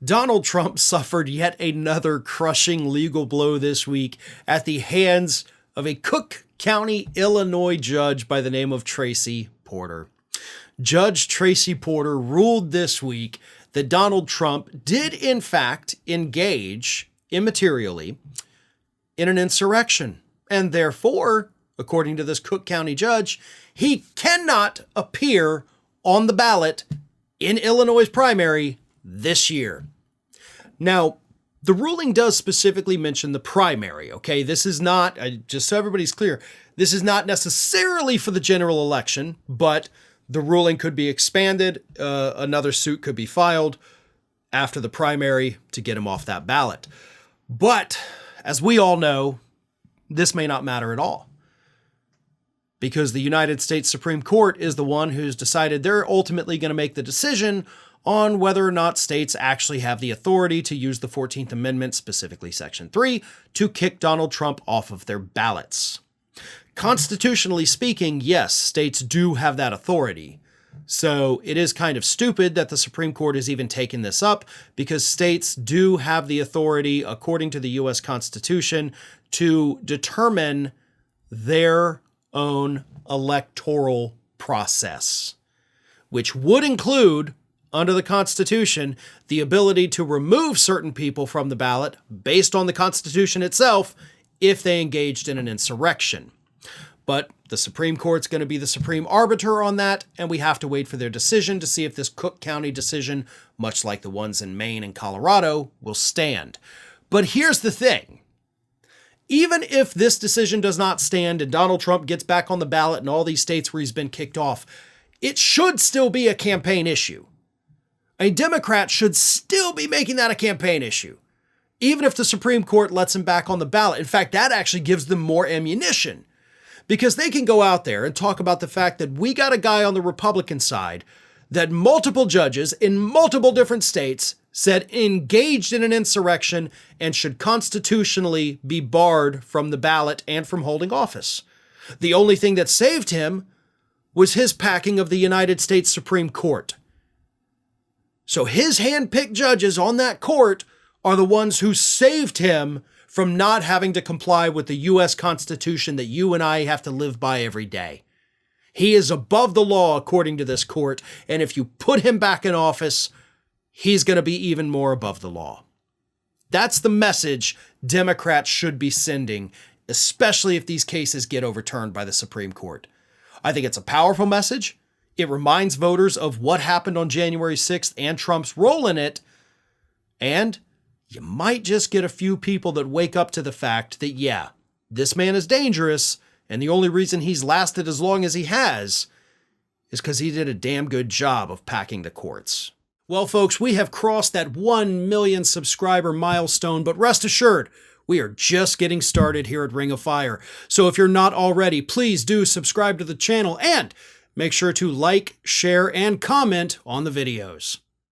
Donald Trump suffered yet another crushing legal blow this week at the hands of a Cook County, Illinois judge by the name of Tracy Porter. Judge Tracy Porter ruled this week that Donald Trump did in fact engage immaterially in an insurrection, and therefore, according to this Cook County judge, he cannot appear on the ballot in Illinois' primary this year. Now, the ruling does specifically mention the primary, okay? This is not, just so everybody's clear, this is not necessarily for the general election, but the ruling could be expanded. Another suit could be filed after the primary to get him off that ballot. But as we all know, this may not matter at all, because the United States Supreme Court is the one who's decided they're ultimately going to make the decision on whether or not states actually have the authority to use the 14th Amendment, specifically Section 3, to kick Donald Trump off of their ballots. Constitutionally speaking, yes, states do have that authority. So it is kind of stupid that the Supreme Court has even taken this up, because states do have the authority, according to the U.S. Constitution, to determine their own electoral process, which would include, under the Constitution, the ability to remove certain people from the ballot based on the Constitution itself if they engaged in an insurrection. But the Supreme Court's going to be the supreme arbiter on that, and we have to wait for their decision to see if this Cook County decision, much like the ones in Maine and Colorado, will stand. But here's the thing. Even if this decision does not stand and Donald Trump gets back on the ballot in all these states where he's been kicked off, it should still be a campaign issue. A Democrat should still be making that a campaign issue, even if the Supreme Court lets him back on the ballot. In fact, that actually gives them more ammunition, because they can go out there and talk about the fact that we got a guy on the Republican side that multiple judges in multiple different states said engaged in an insurrection and should constitutionally be barred from the ballot and from holding office. The only thing that saved him was his packing of the United States Supreme Court. So his hand-picked judges on that court are the ones who saved him from not having to comply with the U.S. Constitution that you and I have to live by every day. He is above the law, according to this court, and if you put him back in office, he's going to be even more above the law. That's the message Democrats should be sending, especially if these cases get overturned by the Supreme Court. I think it's a powerful message. It reminds voters of what happened on January 6th and Trump's role in it. And you might just get a few people that wake up to the fact that, yeah, this man is dangerous, and the only reason he's lasted as long as he has is because he did a damn good job of packing the courts. Well, folks, we have crossed that 1 million subscriber milestone, but rest assured, we are just getting started here at Ring of Fire. So if you're not already, please do subscribe to the channel and make sure to like, share, and comment on the videos.